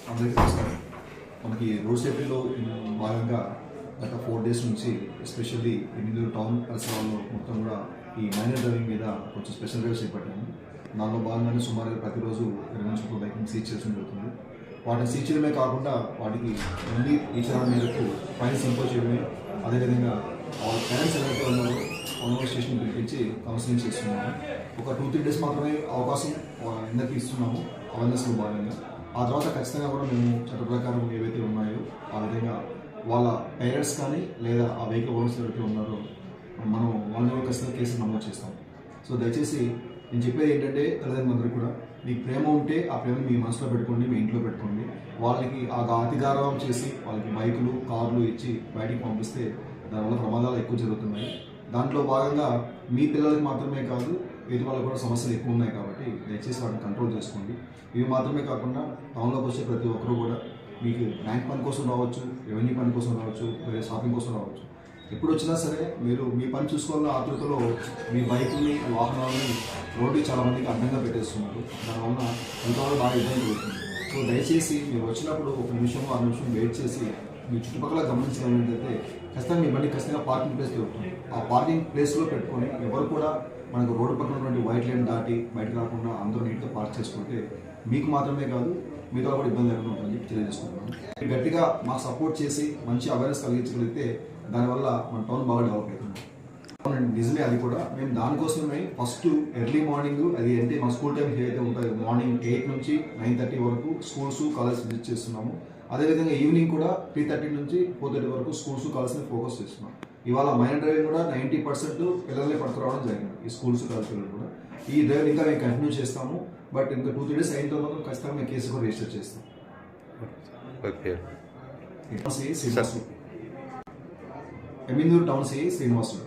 అందరికీ నమస్కారం. మనకి రోడ్ సేఫ్టీలో భాగంగా గత 4 days నుంచి ఎస్పెషల్లీ ఎనిమిది టౌన్ పరిసరాల్లో మొత్తం కూడా ఈ మైనర్ డ్రైవింగ్ మీద కొంచెం స్పెషల్ డ్రైవ్స్ చేపట్టాము. దానిలో భాగంగానే సుమారుగా ప్రతిరోజు 20 నుంచి 30 బైక్ని సీజ్ చేయడం జరుగుతుంది. వాటిని సీజ్ చేయడమే కాకుండా వాటికి మళ్ళీ ఈచరణ మేరకు ఫైన్స్ ఇంపోజ్ చేయడమే, అదేవిధంగా వాళ్ళ పేరెంట్స్ ఎవరైతే ఉన్నారో ఆన్లైన్ స్టేషన్ పిలిపించి కౌన్సిలింగ్ చేస్తున్నాము. ఒక 2-3 days మాత్రమే అవకాశం అందరికీ ఇస్తున్నాము అవేర్నెస్లో భాగంగా. ఆ తర్వాత ఖచ్చితంగా కూడా మేము చట్ట ప్రకారం ఏవైతే ఉన్నాయో ఆ విధంగా వాళ్ళ పేరెంట్స్ కానీ లేదా ఆ వెహికల్ ఓనర్స్ ఎవరైతే ఉన్నారో మనం వాళ్ళ మీద ఖచ్చితంగా కేసులు నమోదు చేస్తాం. సో దయచేసి నేను చెప్పేది ఏంటంటే తల్లిదండ్రులందరూ కూడా మీకు ప్రేమ ఉంటే ఆ ప్రేమను మీ మనసులో పెట్టుకోండి, మీ ఇంట్లో పెట్టుకోండి. వాళ్ళకి ఆ అతిగారవం చేసి వాళ్ళకి బైకులు కార్లు ఇచ్చి బయటికి పంపిస్తే దానివల్ల ప్రమాదాలు ఎక్కువ జరుగుతున్నాయి. దాంట్లో భాగంగా మీ పిల్లలకి మాత్రమే కాదు వీటి వల్ల కూడా సమస్యలు ఎక్కువ ఉన్నాయి కాబట్టి దయచేసి వాటిని కంట్రోల్ చేసుకోండి. ఇవి మాత్రమే కాకుండా టౌన్లోకి వచ్చే ప్రతి ఒక్కరూ కూడా మీకు బ్యాంక్ పని కోసం రావచ్చు, రెవెన్యూ పని కోసం రావచ్చు, వేరే షాపింగ్ కోసం రావచ్చు. ఎప్పుడు వచ్చినా సరే మీరు మీ పని చూసుకోవాలన్న ఆతృతలో మీ బైకుల్ని వాహనాలని రోడ్డుకి చాలామందికి అడ్డంగా పెట్టేస్తున్నారు. దానివల్ల ఎంతవరకు బాగా ఇబ్బంది జరుగుతుంది. సో దయచేసి మీరు వచ్చినప్పుడు 1 నిమిషం 6 నిమిషం వెయిట్ చేసి మీ చుట్టుపక్కల గమనించాలంటే ఖచ్చితంగా మీ బండి ఖచ్చితంగా పార్కింగ్ ప్లేస్ దొరుకుతుంది. ఆ పార్కింగ్ ప్లేస్లో పెట్టుకొని ఎవరు కూడా మనకు రోడ్డు పక్కన ఉన్నటువంటి వైట్ లైన్ దాటి బయటకు రాకుండా అందరూ నీట్గా పార్క్ చేసుకుంటే మీకు మాత్రమే కాదు మీతో కూడా ఇబ్బంది లేకుండా ఉంటుందని చెప్పి తెలియజేసుకుంటున్నాను. గట్టిగా మాకు సపోర్ట్ చేసి మంచి అవేర్నెస్ కలిగించగలిగితే దానివల్ల మన టౌన్ బాగా డెవలప్ అవుతుంది. నిజమే, అది కూడా మేము దానికోసమే ఫస్ట్ ఎర్లీ మార్నింగ్ అది అంటే మా స్కూల్ టైం ఏదైతే ఉంటాయో మార్నింగ్ 8 నుంచి 9:30 వరకు స్కూల్స్ కాలేజ్ విజిట్ చేస్తున్నాము. అదేవిధంగా ఈవినింగ్ కూడా 3:30 నుంచి 4:30 వరకు స్కూల్స్ కాలేజ్ని ఫోకస్ చేస్తున్నాం. ఇవాళ మైనర్ డ్రైవింగ్ కూడా 90% పిల్లల్ని పట్టుకురావడం జరిగింది. ఈ స్కూల్స్ కాలేజ్ పిల్లలు కూడా ఈ డ్రైవ్ ఇంకా మేము కంటిన్యూ చేస్తాము. బట్ ఇంకా 2-3 days అయిన తర్వాత ఖచ్చితంగా మేము కేసు కూడా రిజిస్టర్ చేస్తాం. ఎమ్మిందూరు టౌన్ సిఐ శ్రీనివాసులు.